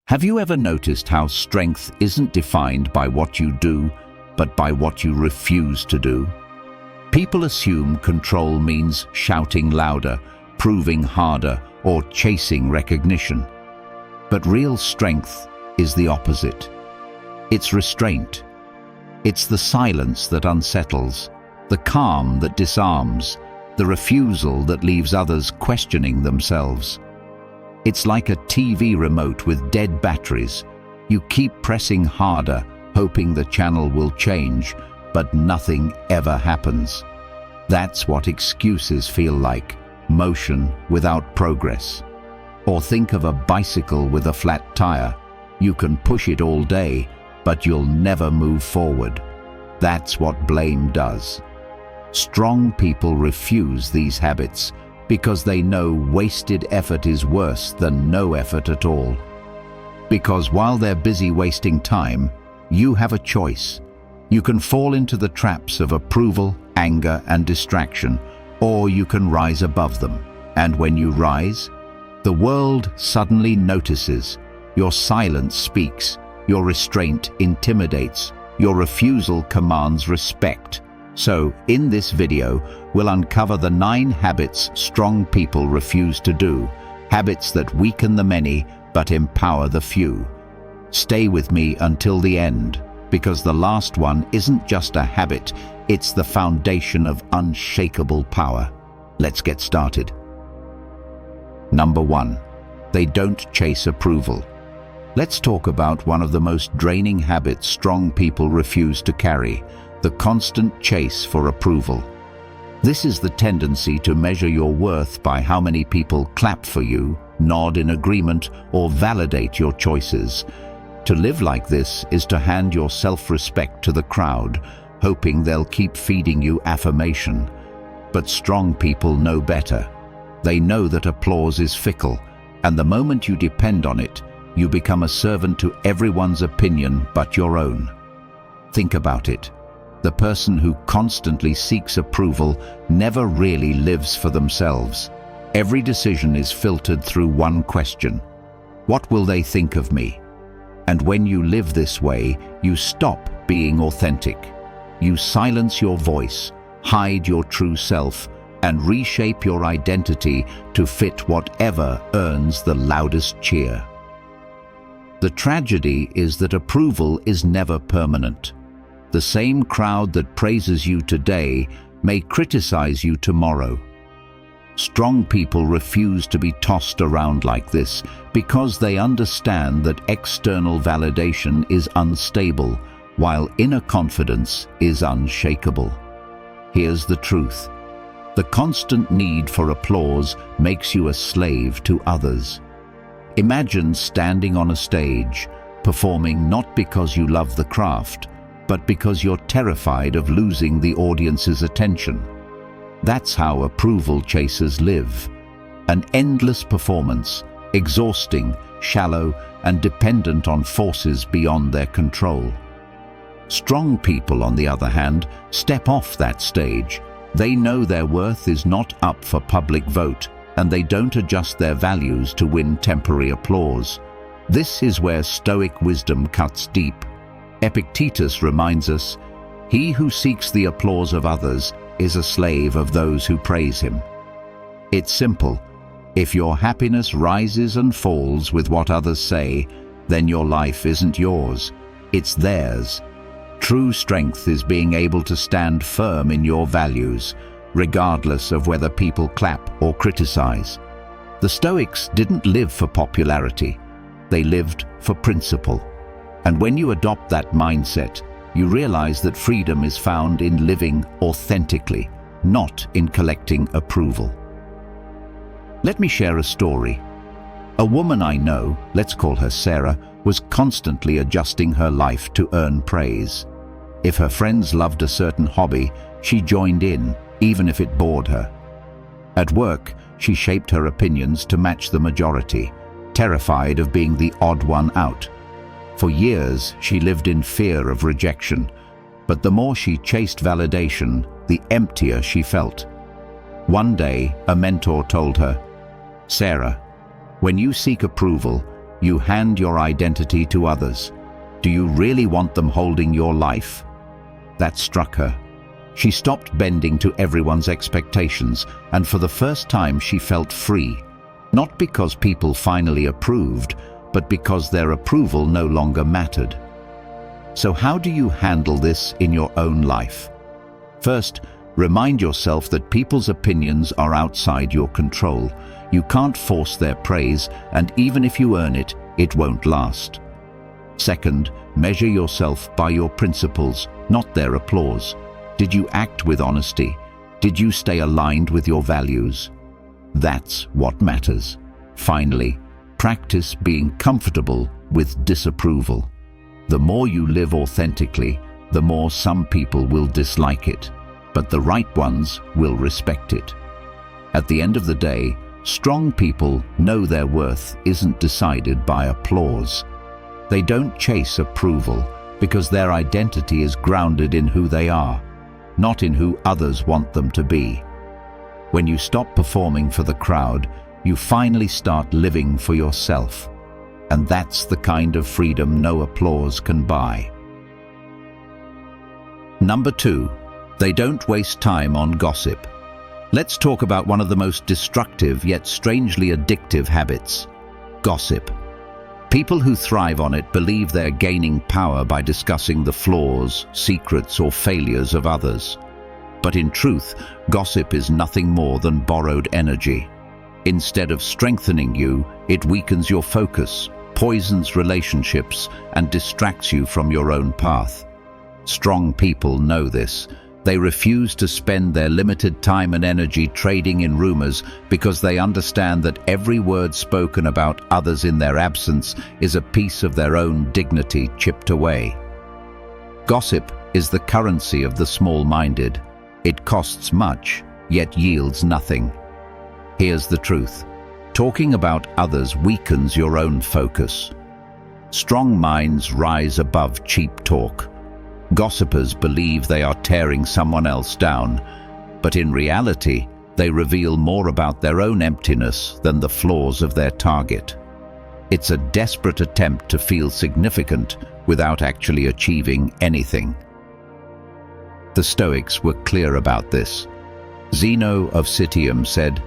Have you ever noticed how strength isn't defined by what you do, but by what you refuse to do? People assume control means shouting louder, proving harder, or chasing recognition. But real strength is the opposite. It's restraint. It's the silence that unsettles, the calm that disarms, the refusal that leaves others questioning themselves. It's like a TV remote with dead batteries. You keep pressing harder, hoping the channel will change, but nothing ever happens. That's what excuses feel like, motion without progress. Or think of a bicycle with a flat tire. You can push it all day, but you'll never move forward. That's what blame does. Strong people refuse these habits because they know wasted effort is worse than no effort at all. Because while they're busy wasting time, you have a choice. You can fall into the traps of approval, anger, and distraction, or you can rise above them. And when you rise, the world suddenly notices. Your silence speaks, your restraint intimidates, your refusal commands respect. So, in this video, we'll uncover the 9 habits strong people refuse to do, habits that weaken the many but empower the few. Stay with me until the end, because the last one isn't just a habit, it's the foundation of unshakable power. Let's get started. Number 1. They don't chase approval. Let's talk about one of the most draining habits strong people refuse to carry: the constant chase for approval. This is the tendency to measure your worth by how many people clap for you, nod in agreement, or validate your choices. To live like this is to hand your self-respect to the crowd, hoping they'll keep feeding you affirmation. But strong people know better. They know that applause is fickle, and the moment you depend on it, you become a servant to everyone's opinion but your own. Think about it. The person who constantly seeks approval never really lives for themselves. Every decision is filtered through one question: what will they think of me? And when you live this way, you stop being authentic. You silence your voice, hide your true self, and reshape your identity to fit whatever earns the loudest cheer. The tragedy is that approval is never permanent. The same crowd that praises you today may criticize you tomorrow. Strong people refuse to be tossed around like this because they understand that external validation is unstable, while inner confidence is unshakable. Here's the truth. The constant need for applause makes you a slave to others. Imagine standing on a stage, performing not because you love the craft, but because you're terrified of losing the audience's attention. That's how approval chasers live. An endless performance, exhausting, shallow, and dependent on forces beyond their control. Strong people, on the other hand, step off that stage. They know their worth is not up for public vote, and they don't adjust their values to win temporary applause. This is where Stoic wisdom cuts deep. Epictetus reminds us, "He who seeks the applause of others is a slave of those who praise him." It's simple. If your happiness rises and falls with what others say, then your life isn't yours, it's theirs. True strength is being able to stand firm in your values, regardless of whether people clap or criticize. The Stoics didn't live for popularity. They lived for principle. And when you adopt that mindset, you realize that freedom is found in living authentically, not in collecting approval. Let me share a story. A woman I know, let's call her Sarah, was constantly adjusting her life to earn praise. If her friends loved a certain hobby, she joined in, even if it bored her. At work, she shaped her opinions to match the majority, terrified of being the odd one out. For years, she lived in fear of rejection, but the more she chased validation, the emptier she felt. One day, a mentor told her, "Sarah, when you seek approval, You hand your identity to others. Do you really want them holding your life? That struck her. She stopped bending to everyone's expectations, and for the first time she felt free. Not because people finally approved, but because their approval no longer mattered. So how do you handle this in your own life? First, remind yourself that people's opinions are outside your control. You can't force their praise, and even if you earn it, it won't last. Second, measure yourself by your principles, not their applause. Did you act with honesty? Did you stay aligned with your values? That's what matters. Finally, practice being comfortable with disapproval. The more you live authentically, the more some people will dislike it, but the right ones will respect it. At the end of the day, strong people know their worth isn't decided by applause. They don't chase approval because their identity is grounded in who they are, not in who others want them to be. When you stop performing for the crowd, you finally start living for yourself. And that's the kind of freedom no applause can buy. Number 2, they don't waste time on gossip. Let's talk about one of the most destructive yet strangely addictive habits: gossip. People who thrive on it believe they're gaining power by discussing the flaws, secrets, or failures of others. But in truth, gossip is nothing more than borrowed energy. Instead of strengthening you, it weakens your focus, poisons relationships, and distracts you from your own path. Strong people know this. They refuse to spend their limited time and energy trading in rumors because they understand that every word spoken about others in their absence is a piece of their own dignity chipped away. Gossip is the currency of the small-minded. It costs much, yet yields nothing. Here's the truth. Talking about others weakens your own focus. Strong minds rise above cheap talk. Gossipers believe they are tearing someone else down, but in reality, they reveal more about their own emptiness than the flaws of their target. It's a desperate attempt to feel significant without actually achieving anything. The Stoics were clear about this. Zeno of Citium said,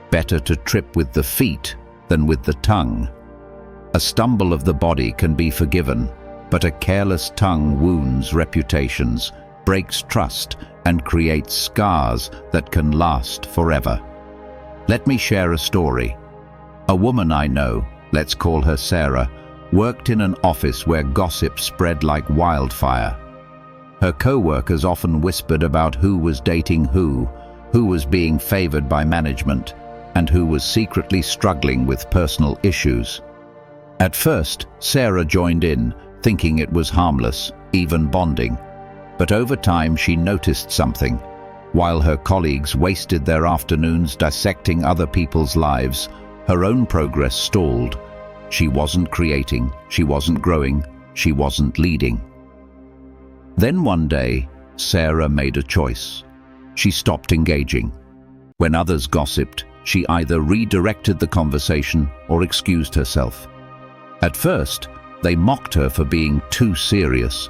"Better to trip with the feet than with the tongue." A stumble of the body can be forgiven, but a careless tongue wounds reputations, breaks trust, and creates scars that can last forever. Let me share a story. A woman I know, let's call her Sarah, worked in an office where gossip spread like wildfire. Her co-workers often whispered about who was dating who was being favored by management, and who was secretly struggling with personal issues. At first, Sarah joined in, thinking it was harmless, even bonding. But over time she noticed something. While her colleagues wasted their afternoons dissecting other people's lives, her own progress stalled. She wasn't creating, she wasn't growing, she wasn't leading. Then one day, Sarah made a choice. She stopped engaging. When others gossiped, she either redirected the conversation or excused herself. At first, they mocked her for being too serious.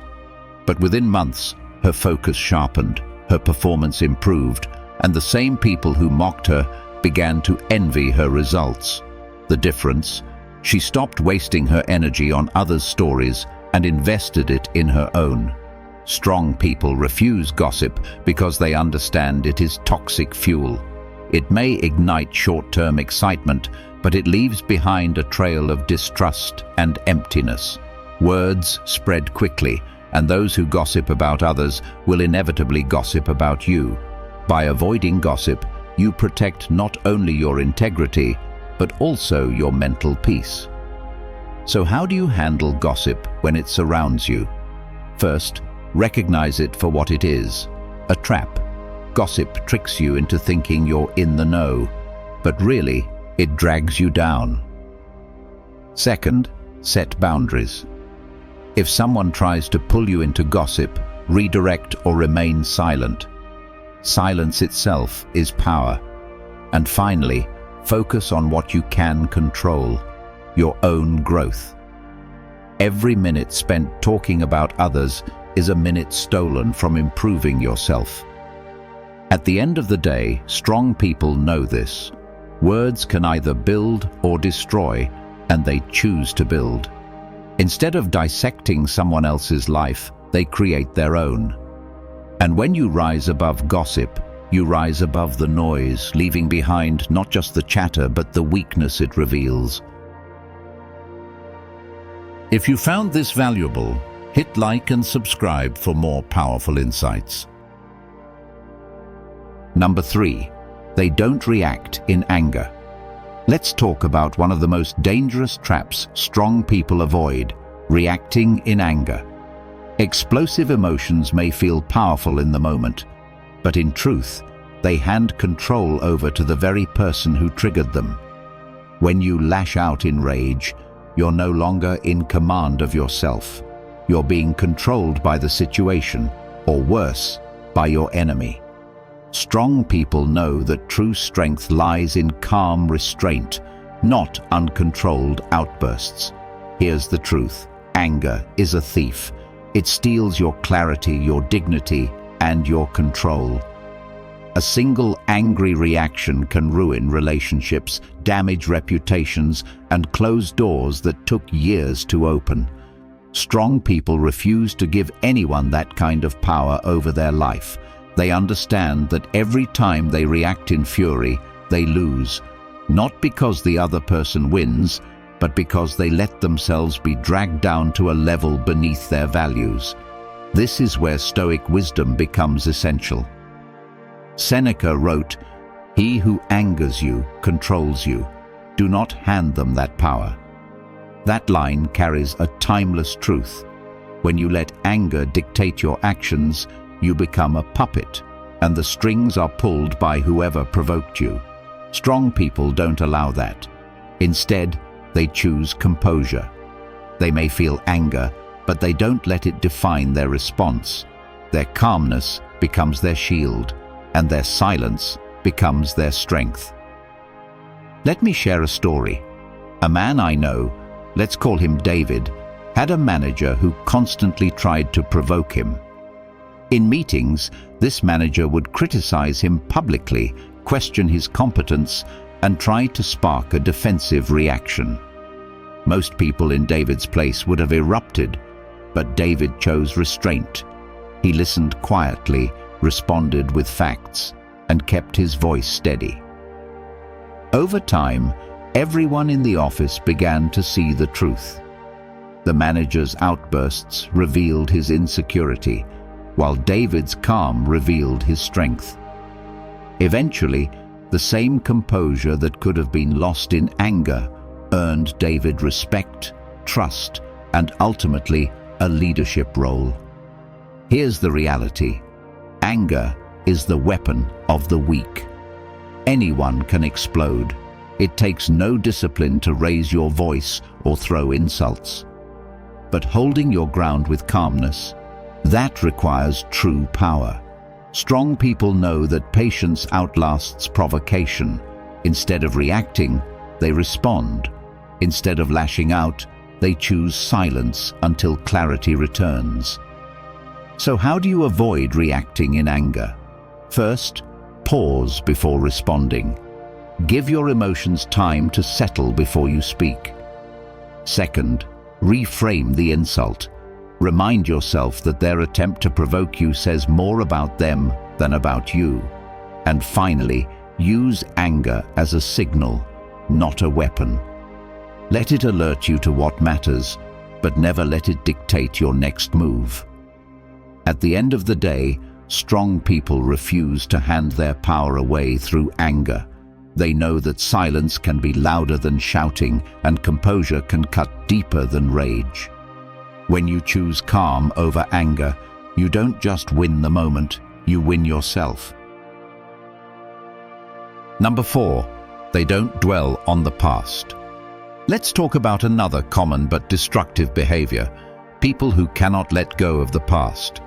But within months, her focus sharpened, her performance improved, and the same people who mocked her began to envy her results. The difference? She stopped wasting her energy on others' stories and invested it in her own. Strong people refuse gossip because they understand it is toxic fuel. It may ignite short-term excitement, but it leaves behind a trail of distrust and emptiness. Words spread quickly, and those who gossip about others will inevitably gossip about you. By avoiding gossip, you protect not only your integrity, but also your mental peace. So how do you handle gossip when it surrounds you? First, recognize it for what it is, a trap. Gossip tricks you into thinking you're in the know, but really, it drags you down. Second, set boundaries. If someone tries to pull you into gossip, redirect or remain silent. Silence itself is power. And finally, focus on what you can control. your own growth. Every minute spent talking about others is a minute stolen from improving yourself. At the end of the day, strong people know this. Words can either build or destroy, and they choose to build. Instead of dissecting someone else's life, they create their own. And when you rise above gossip, you rise above the noise, leaving behind not just the chatter but the weakness it reveals. If you found this valuable, hit like and subscribe for more powerful insights. Number 3, they don't react in anger. Let's talk about one of the most dangerous traps strong people avoid: reacting in anger. Explosive emotions may feel powerful in the moment, but in truth, they hand control over to the very person who triggered them. When you lash out in rage, you're no longer in command of yourself. You're being controlled by the situation, or worse, by your enemy. Strong people know that true strength lies in calm restraint, not uncontrolled outbursts. Here's the truth: anger is a thief. It steals your clarity, your dignity, and your control. A single angry reaction can ruin relationships, damage reputations, and close doors that took years to open. Strong people refuse to give anyone that kind of power over their life. They understand that every time they react in fury, they lose, not because the other person wins, but because they let themselves be dragged down to a level beneath their values. This is where Stoic wisdom becomes essential. Seneca wrote, "He who angers you controls you. Do not hand them that power." That line carries a timeless truth. When you let anger dictate your actions, you become a puppet, and the strings are pulled by whoever provoked you. Strong people don't allow that. Instead, they choose composure. They may feel anger, but they don't let it define their response. Their calmness becomes their shield, and their silence becomes their strength. Let me share a story. A man I know, let's call him David, had a manager who constantly tried to provoke him. In meetings, this manager would criticize him publicly, question his competence, and try to spark a defensive reaction. Most people in David's place would have erupted, but David chose restraint. He listened quietly, responded with facts, and kept his voice steady. Over time, everyone in the office began to see the truth. The manager's outbursts revealed his insecurity, while David's calm revealed his strength. Eventually, the same composure that could have been lost in anger earned David respect, trust, and ultimately a leadership role. Here's the reality: anger is the weapon of the weak. Anyone can explode. It takes no discipline to raise your voice or throw insults. But holding your ground with calmness, that requires true power. Strong people know that patience outlasts provocation. Instead of reacting, they respond. Instead of lashing out, they choose silence until clarity returns. So how do you avoid reacting in anger? First, pause before responding. Give your emotions time to settle before you speak. Second, reframe the insult. Remind yourself that their attempt to provoke you says more about them than about you. And finally, use anger as a signal, not a weapon. Let it alert you to what matters, but never let it dictate your next move. At the end of the day, strong people refuse to hand their power away through anger. They know that silence can be louder than shouting, and composure can cut deeper than rage. When you choose calm over anger, you don't just win the moment, you win yourself. Number 4, they don't dwell on the past. Let's talk about another common but destructive behavior: people who cannot let go of the past.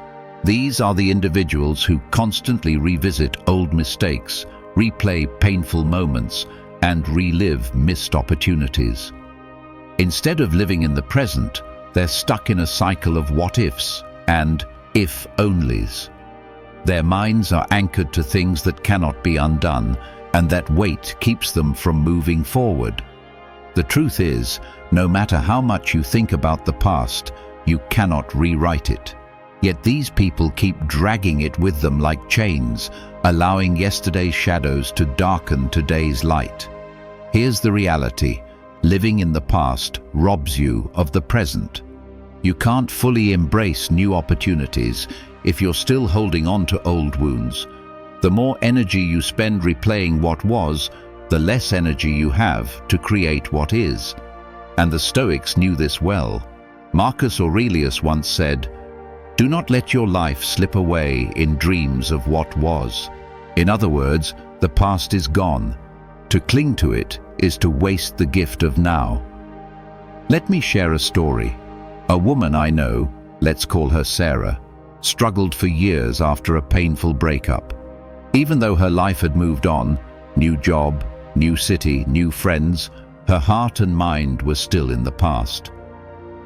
These are the individuals who constantly revisit old mistakes, replay painful moments, and relive missed opportunities. Instead of living in the present, they're stuck in a cycle of what-ifs and if-onlys. Their minds are anchored to things that cannot be undone, and that weight keeps them from moving forward. The truth is, no matter how much you think about the past, you cannot rewrite it. Yet these people keep dragging it with them like chains, allowing yesterday's shadows to darken today's light. Here's the reality: living in the past robs you of the present. You can't fully embrace new opportunities if you're still holding on to old wounds. The more energy you spend replaying what was, the less energy you have to create what is. And the Stoics knew this well. Marcus Aurelius once said, "Do not let your life slip away in dreams of what was." In other words, the past is gone. To cling to it is to waste the gift of now. Let me share a story. A woman I know, let's call her Sarah, struggled for years after a painful breakup. Even though her life had moved on, new job, new city, new friends, her heart and mind were still in the past.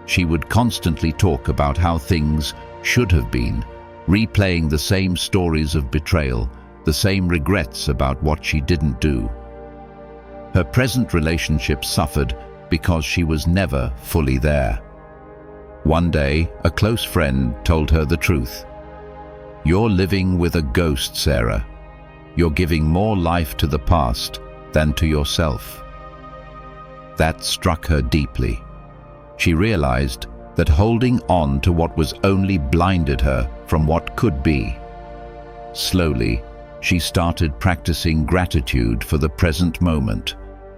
She would constantly talk about how things should have been, replaying the same stories of betrayal, the same regrets about what she didn't do. Her present relationship suffered because she was never fully there. One day, a close friend told her the truth. "You're living with a ghost, Sarah. You're giving more life to the past than to yourself." That struck her deeply. She realized that holding on to what was only blinded her from what could be. Slowly, she started practicing gratitude for the present moment,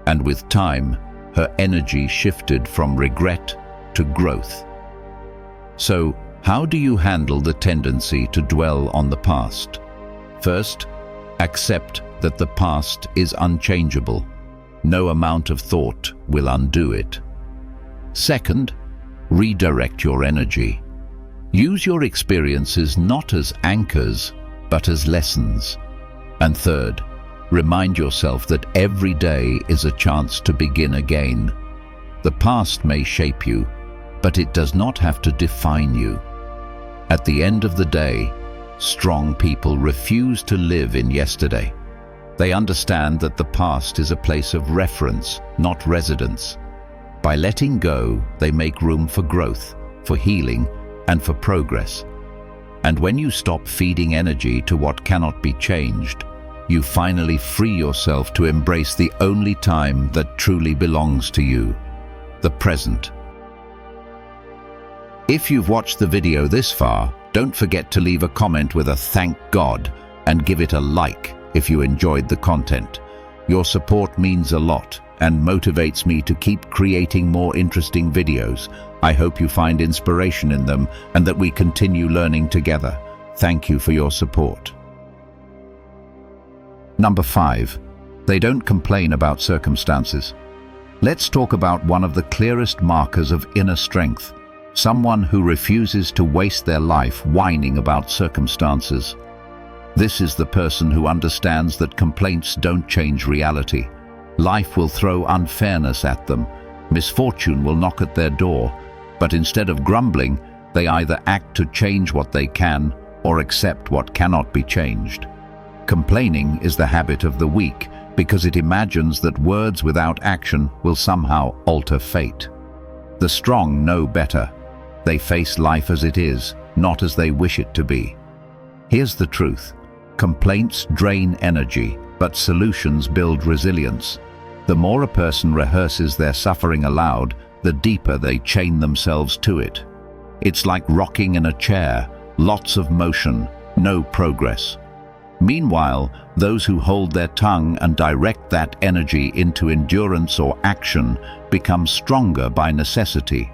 and with time, her energy shifted from regret to growth. So, how do you handle the tendency to dwell on the past? First, accept that the past is unchangeable. No amount of thought will undo it. Second, redirect your energy. Use your experiences not as anchors, but as lessons. And third, remind yourself that every day is a chance to begin again. The past may shape you, but it does not have to define you. At the end of the day, strong people refuse to live in yesterday. They understand that the past is a place of reference, not residence. By letting go, they make room for growth, for healing, and for progress. And when you stop feeding energy to what cannot be changed, you finally free yourself to embrace the only time that truly belongs to you, the present. If you've watched the video this far, don't forget to leave a comment with a "thank God" and give it a like if you enjoyed the content. Your support means a lot and motivates me to keep creating more interesting videos. I hope you find inspiration in them and that we continue learning together. Thank you for your support. Number 5. They don't complain about circumstances. Let's talk about one of the clearest markers of inner strength. Someone who refuses to waste their life whining about circumstances. This is the person who understands that complaints don't change reality. Life will throw unfairness at them. Misfortune will knock at their door. But instead of grumbling, they either act to change what they can or accept what cannot be changed. Complaining is the habit of the weak because it imagines that words without action will somehow alter fate. The strong know better. They face life as it is, not as they wish it to be. Here's the truth. Complaints drain energy, but solutions build resilience. The more a person rehearses their suffering aloud, the deeper they chain themselves to it. It's like rocking in a chair, lots of motion, no progress. Meanwhile, those who hold their tongue and direct that energy into endurance or action become stronger by necessity.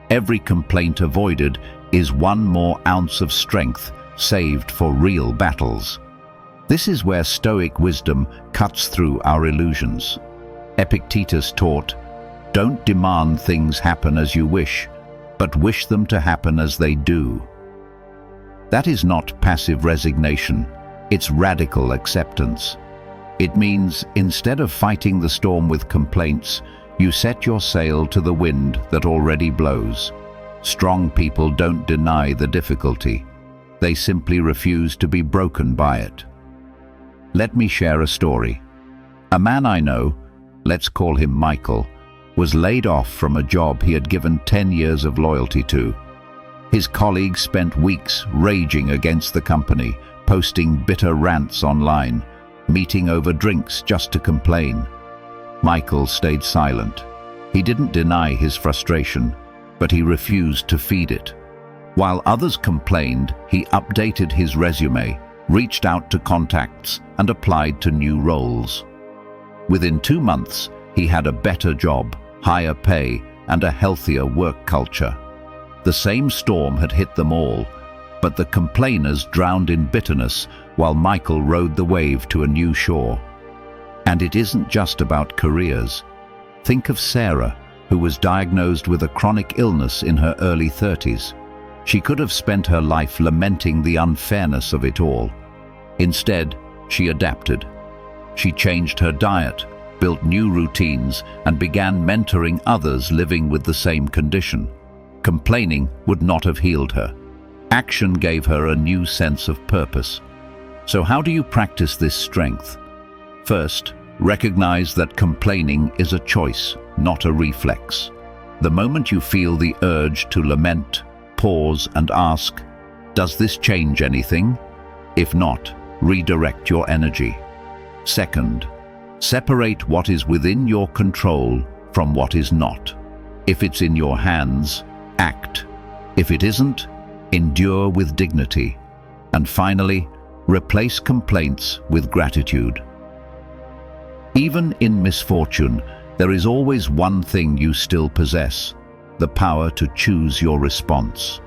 Every complaint avoided is one more ounce of strength saved for real battles. This is where Stoic wisdom cuts through our illusions. Epictetus taught, "Don't demand things happen as you wish, but wish them to happen as they do." That is not passive resignation, it's radical acceptance. It means instead of fighting the storm with complaints, You set your sail to the wind that already blows. Strong people don't deny the difficulty. They simply refuse to be broken by it. Let me share a story. A man I know, let's call him Michael, was laid off from a job he had given 10 years of loyalty to. His colleagues spent weeks raging against the company, posting bitter rants online, meeting over drinks just to complain. Michael stayed silent. He didn't deny his frustration, but he refused to feed it. While others complained, he updated his resume, reached out to contacts, and applied to new roles. Within 2 months, he had a better job, higher pay, and a healthier work culture. The same storm had hit them all, but the complainers drowned in bitterness while Michael rode the wave to a new shore. And it isn't just about careers. Think of Sarah, who was diagnosed with a chronic illness in her early 30s. She could have spent her life lamenting the unfairness of it all. Instead, she adapted. She changed her diet, built new routines, and began mentoring others living with the same condition. Complaining would not have healed her. Action gave her a new sense of purpose. So how do you practice this strength? First, recognize that complaining is a choice, not a reflex. The moment you feel the urge to lament, pause and ask, does this change anything? If not, redirect your energy. Second, separate what is within your control from what is not. If it's in your hands, act. If it isn't, endure with dignity. And finally, replace complaints with gratitude. Even in misfortune, there is always one thing you still possess: the power to choose your response.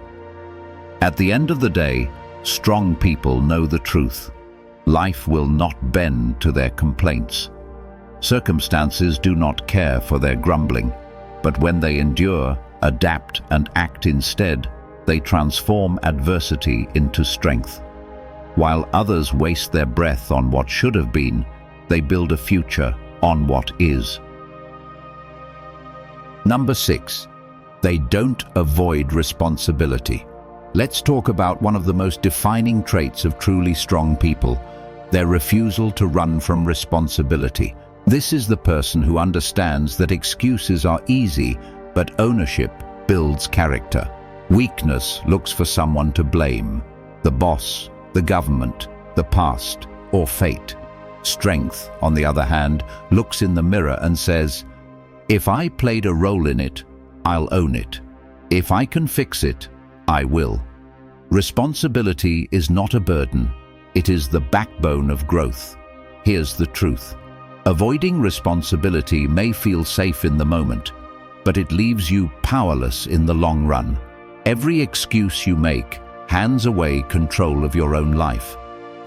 At the end of the day, strong people know the truth. Life will not bend to their complaints. Circumstances do not care for their grumbling, but when they endure, adapt, and act instead, they transform adversity into strength. While others waste their breath on what should have been, they build a future on what is. Number 6. They don't avoid responsibility. Let's talk about one of the most defining traits of truly strong people: their refusal to run from responsibility. This is the person who understands that excuses are easy, but ownership builds character. Weakness looks for someone to blame: the boss, the government, the past, or fate. Strength, on the other hand, looks in the mirror and says, if I played a role in it, I'll own it. If I can fix it, I will. Responsibility is not a burden. It is the backbone of growth. Here's the truth. Avoiding responsibility may feel safe in the moment, but it leaves you powerless in the long run. Every excuse you make hands away control of your own life.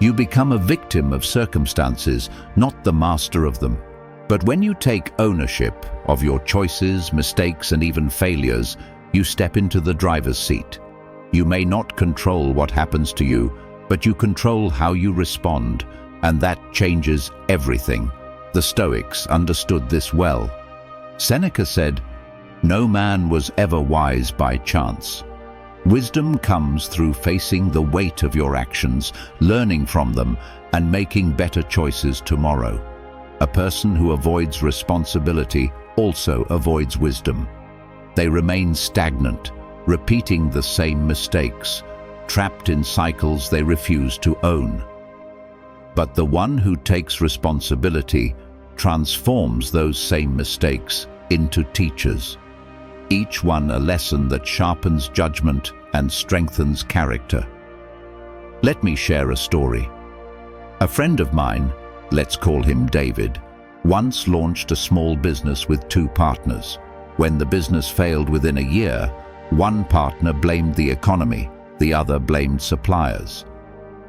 You become a victim of circumstances, not the master of them. But when you take ownership of your choices, mistakes, and even failures, you step into the driver's seat. You may not control what happens to you, but you control how you respond, and that changes everything. The Stoics understood this well. Seneca said, "No man was ever wise by chance." Wisdom comes through facing the weight of your actions, learning from them, and making better choices tomorrow. A person who avoids responsibility also avoids wisdom. They remain stagnant, repeating the same mistakes, trapped in cycles they refuse to own. But the one who takes responsibility transforms those same mistakes into teachers, each one a lesson that sharpens judgment and strengthens character. Let me share a story. A friend of mine, let's call him David, once launched a small business with 2 partners. When the business failed within a year, one partner blamed the economy, the other blamed suppliers.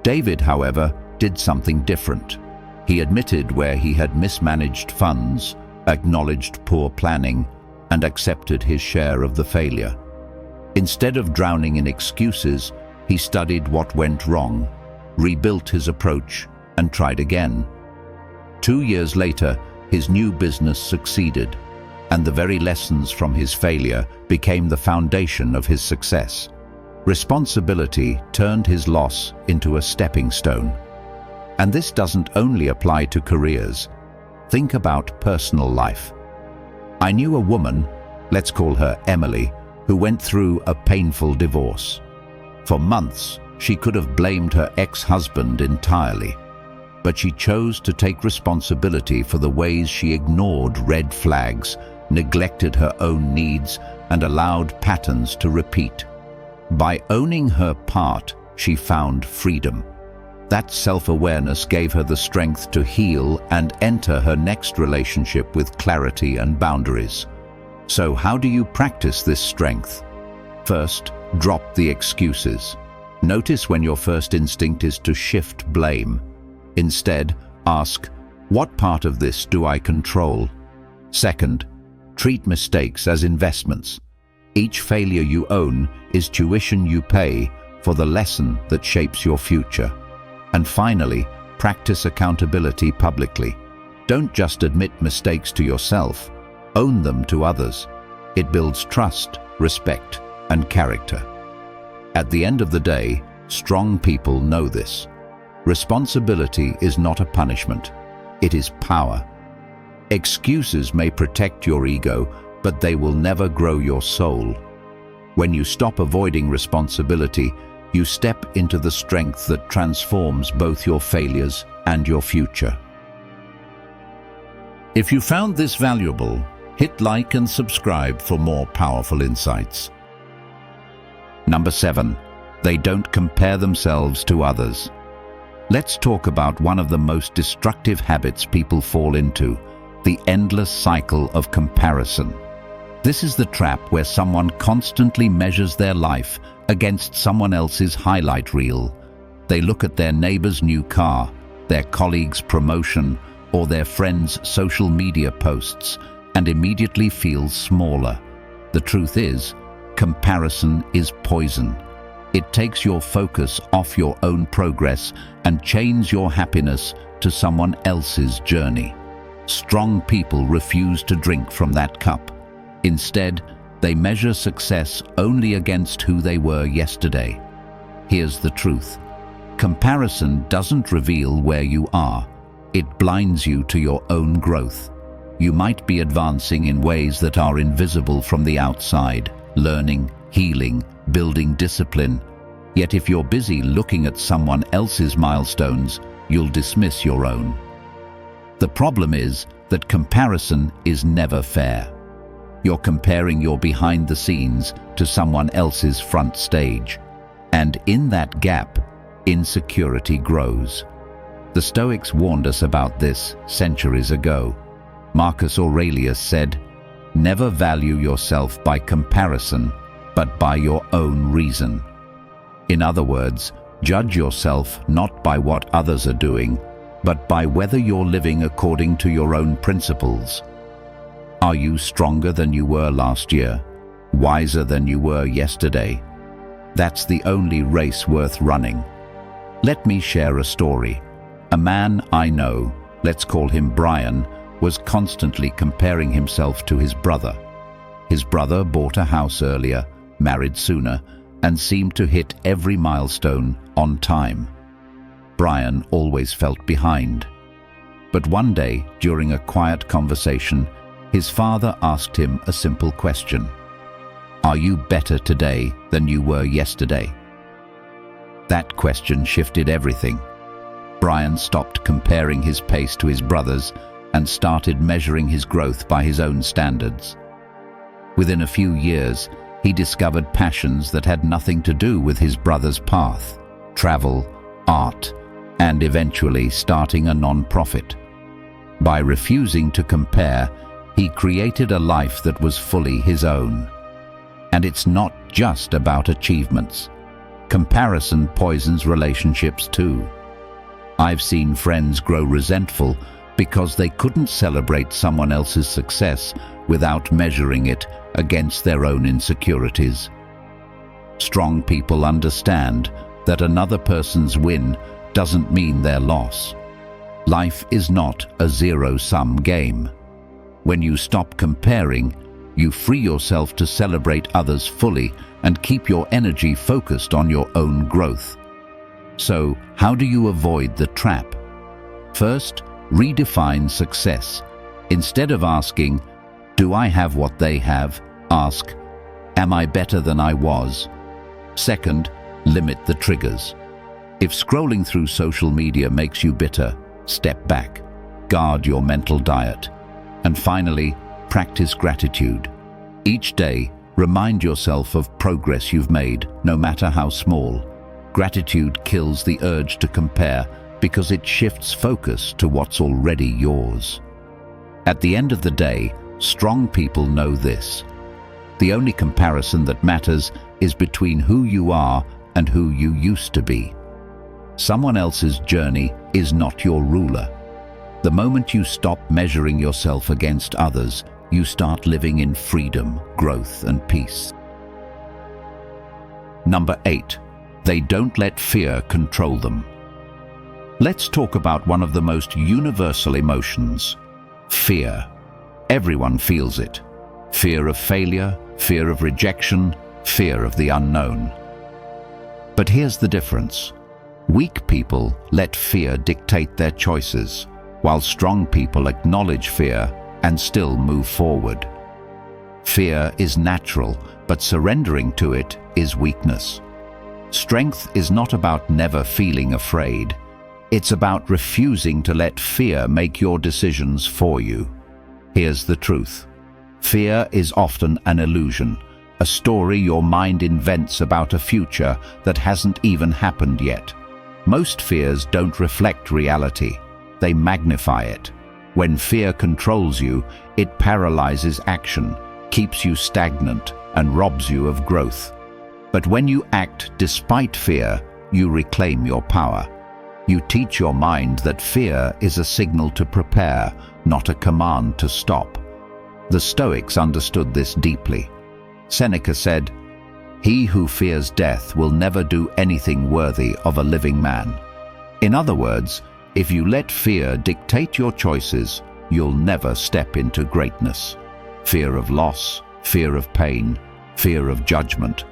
David, however, did something different. He admitted where he had mismanaged funds, acknowledged poor planning, and accepted his share of the failure. Instead of drowning in excuses, he studied what went wrong, rebuilt his approach, and tried again. 2 years later, his new business succeeded, and the very lessons from his failure became the foundation of his success. Responsibility turned his loss into a stepping stone. And this doesn't only apply to careers. Think about personal life. I knew a woman, let's call her Emily, who went through a painful divorce. For months, she could have blamed her ex-husband entirely, but she chose to take responsibility for the ways she ignored red flags, neglected her own needs, and allowed patterns to repeat. By owning her part, she found freedom. That self-awareness gave her the strength to heal and enter her next relationship with clarity and boundaries. So how do you practice this strength? First, drop the excuses. Notice when your first instinct is to shift blame. Instead, ask, what part of this do I control? Second, treat mistakes as investments. Each failure you own is tuition you pay for the lesson that shapes your future. And finally, practice accountability publicly. Don't just admit mistakes to yourself, own them to others. It builds trust, respect, and character. At the end of the day, strong people know this. Responsibility is not a punishment, it is power. Excuses may protect your ego, but they will never grow your soul. When you stop avoiding responsibility, you step into the strength that transforms both your failures and your future. If you found this valuable, hit like and subscribe for more powerful insights. Number 7, they don't compare themselves to others. Let's talk about one of the most destructive habits people fall into, the endless cycle of comparison. This is the trap where someone constantly measures their life against someone else's highlight reel. They look at their neighbor's new car, their colleague's promotion, or their friend's social media posts, and immediately feel smaller. The truth is, comparison is poison. It takes your focus off your own progress and chains your happiness to someone else's journey. Strong people refuse to drink from that cup. Instead, they measure success only against who they were yesterday. Here's the truth. Comparison doesn't reveal where you are. It blinds you to your own growth. You might be advancing in ways that are invisible from the outside, learning, healing, building discipline. Yet if you're busy looking at someone else's milestones, you'll dismiss your own. The problem is that comparison is never fair. You're comparing your behind the scenes to someone else's front stage. And in that gap, insecurity grows. The Stoics warned us about this centuries ago. Marcus Aurelius said, "Never value yourself by comparison, but by your own reason." In other words, judge yourself not by what others are doing, but by whether you're living according to your own principles. Are you stronger than you were last year? Wiser than you were yesterday? That's the only race worth running. Let me share a story. A man I know, let's call him Brian, was constantly comparing himself to his brother. His brother bought a house earlier, married sooner, and seemed to hit every milestone on time. Brian always felt behind. But one day, during a quiet conversation, his father asked him a simple question. Are you better today than you were yesterday? That question shifted everything. Brian stopped comparing his pace to his brother's and started measuring his growth by his own standards. Within a few years, he discovered passions that had nothing to do with his brother's path: travel, art, and eventually starting a non-profit. By refusing to compare, he created a life that was fully his own. And it's not just about achievements. Comparison poisons relationships too. I've seen friends grow resentful because they couldn't celebrate someone else's success without measuring it against their own insecurities. Strong people understand that another person's win doesn't mean their loss. Life is not a zero-sum game. When you stop comparing, you free yourself to celebrate others fully and keep your energy focused on your own growth. So, how do you avoid the trap? First, redefine success. Instead of asking, "Do I have what they have?" ask, "Am I better than I was?" Second, limit the triggers. If scrolling through social media makes you bitter, step back. Guard your mental diet. And finally, practice gratitude. Each day, remind yourself of progress you've made, no matter how small. Gratitude kills the urge to compare because it shifts focus to what's already yours. At the end of the day, strong people know this. The only comparison that matters is between who you are and who you used to be. Someone else's journey is not your ruler. The moment you stop measuring yourself against others, you start living in freedom, growth, and peace. Number 8. They don't let fear control them. Let's talk about one of the most universal emotions: fear. Everyone feels it. Fear of failure, fear of rejection, fear of the unknown. But here's the difference. Weak people let fear dictate their choices, while strong people acknowledge fear and still move forward. Fear is natural, but surrendering to it is weakness. Strength is not about never feeling afraid. It's about refusing to let fear make your decisions for you. Here's the truth. Fear is often an illusion, a story your mind invents about a future that hasn't even happened yet. Most fears don't reflect reality. They magnify it. When fear controls you, it paralyzes action, keeps you stagnant, and robs you of growth. But when you act despite fear, you reclaim your power. You teach your mind that fear is a signal to prepare, not a command to stop. The Stoics understood this deeply. Seneca said, "He who fears death will never do anything worthy of a living man." In other words, if you let fear dictate your choices, you'll never step into greatness. Fear of loss, fear of pain, fear of judgment,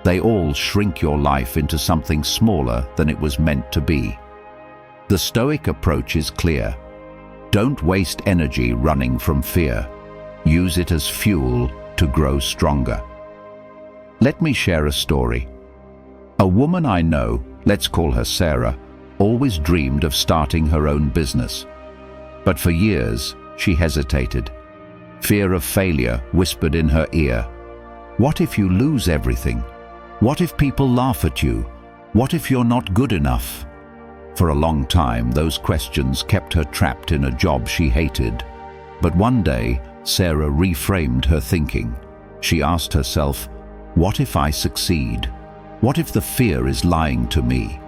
they all shrink your life into something smaller than it was meant to be. The Stoic approach is clear. Don't waste energy running from fear. Use it as fuel to grow stronger. Let me share a story. A woman I know, let's call her Sarah, always dreamed of starting her own business. But for years, she hesitated. Fear of failure whispered in her ear. What if you lose everything? What if people laugh at you? What if you're not good enough? For a long time, those questions kept her trapped in a job she hated. But one day, Sarah reframed her thinking. She asked herself, what if I succeed? What if the fear is lying to me?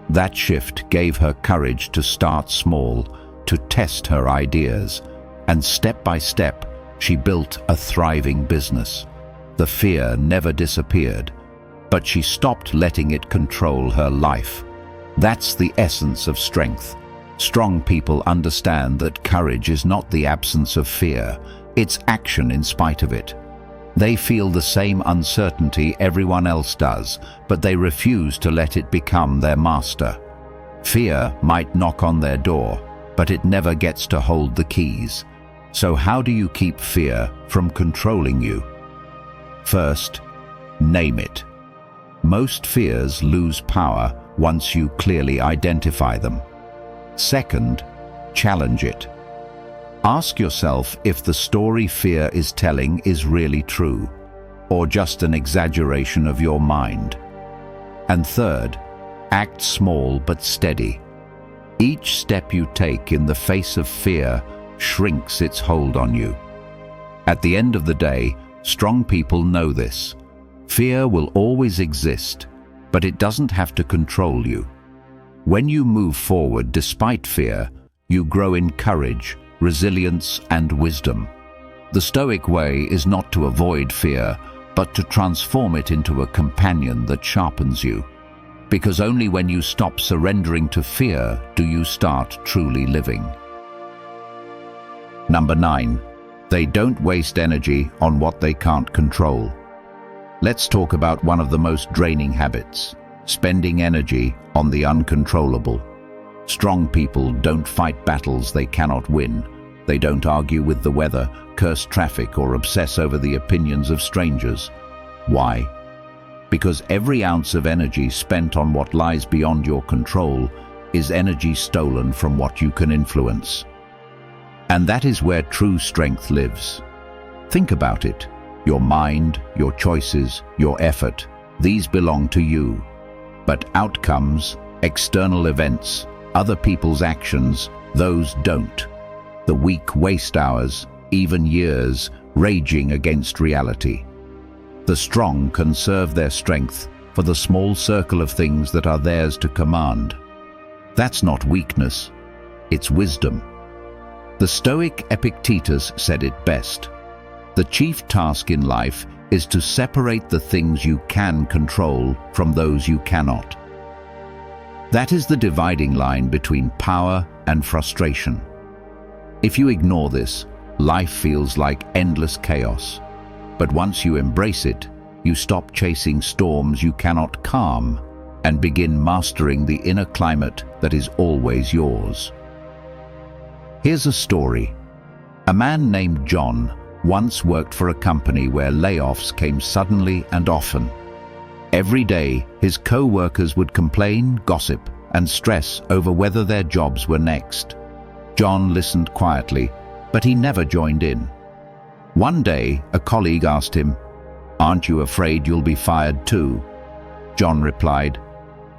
That shift gave her courage to start small, to test her ideas, and step by step, she built a thriving business. The fear never disappeared, but she stopped letting it control her life. That's the essence of strength. Strong people understand that courage is not the absence of fear, it's action in spite of it. They feel the same uncertainty everyone else does, but they refuse to let it become their master. Fear might knock on their door, but it never gets to hold the keys. So how do you keep fear from controlling you? First, name it. Most fears lose power once you clearly identify them. Second, challenge it. Ask yourself if the story fear is telling is really true, or just an exaggeration of your mind. And third, act small but steady. Each step you take in the face of fear shrinks its hold on you. At the end of the day, strong people know this. Fear will always exist, but it doesn't have to control you. When you move forward despite fear, you grow in courage, resilience, and wisdom. The Stoic way is not to avoid fear, but to transform it into a companion that sharpens you. Because only when you stop surrendering to fear do you start truly living. Number 9. They don't waste energy on what they can't control. Let's talk about one of the most draining habits: spending energy on the uncontrollable. Strong people don't fight battles they cannot win. They don't argue with the weather, curse traffic, or obsess over the opinions of strangers. Why? Because every ounce of energy spent on what lies beyond your control is energy stolen from what you can influence. And that is where true strength lives. Think about it. Your mind, your choices, your effort, these belong to you. But outcomes, external events, other people's actions, those don't. The weak waste hours, even years, raging against reality. The strong conserve their strength for the small circle of things that are theirs to command. That's not weakness, it's wisdom. The Stoic Epictetus said it best: the chief task in life is to separate the things you can control from those you cannot. That is the dividing line between power and frustration. If you ignore this, life feels like endless chaos. But once you embrace it, you stop chasing storms you cannot calm and begin mastering the inner climate that is always yours. Here's a story. A man named John once worked for a company where layoffs came suddenly and often. Every day, his co-workers would complain, gossip, and stress over whether their jobs were next. John listened quietly, but he never joined in. One day, a colleague asked him, "Aren't you afraid you'll be fired too?" John replied,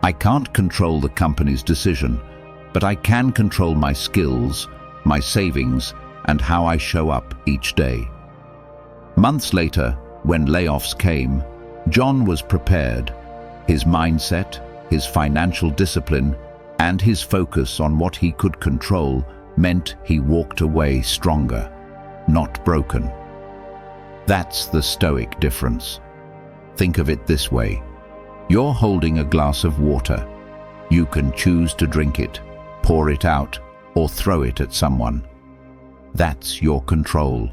"I can't control the company's decision, but I can control my skills, my savings, and how I show up each day." Months later, when layoffs came, John was prepared. His mindset, his financial discipline, and his focus on what he could control meant he walked away stronger, not broken. That's the Stoic difference. Think of it this way. You're holding a glass of water. You can choose to drink it, pour it out, or throw it at someone. That's your control.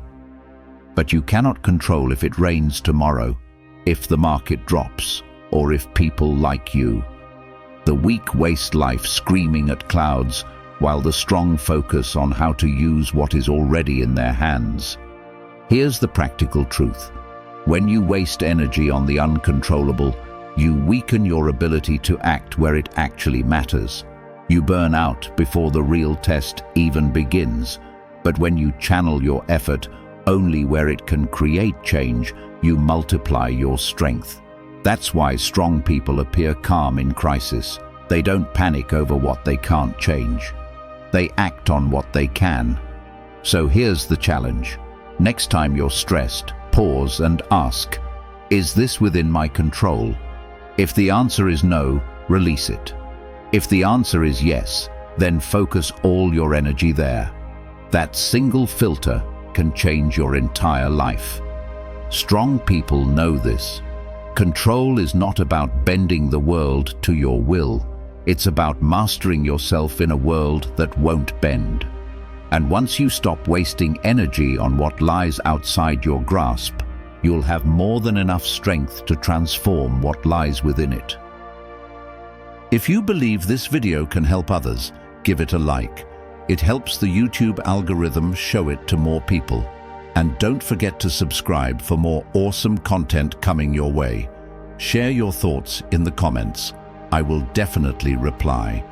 But you cannot control if it rains tomorrow, if the market drops, or if people like you. The weak waste life screaming at clouds, while the strong focus on how to use what is already in their hands. Here's the practical truth. When you waste energy on the uncontrollable, you weaken your ability to act where it actually matters. You burn out before the real test even begins. But when you channel your effort only where it can create change, you multiply your strength. That's why strong people appear calm in crisis. They don't panic over what they can't change. They act on what they can. So here's the challenge. Next time you're stressed, pause and ask, is this within my control? If the answer is no, release it. If the answer is yes, then focus all your energy there. That single filter can change your entire life. Strong people know this. Control is not about bending the world to your will. It's about mastering yourself in a world that won't bend. And once you stop wasting energy on what lies outside your grasp, you'll have more than enough strength to transform what lies within it. If you believe this video can help others, give it a like. It helps the YouTube algorithm show it to more people. And don't forget to subscribe for more awesome content coming your way. Share your thoughts in the comments. I will definitely reply.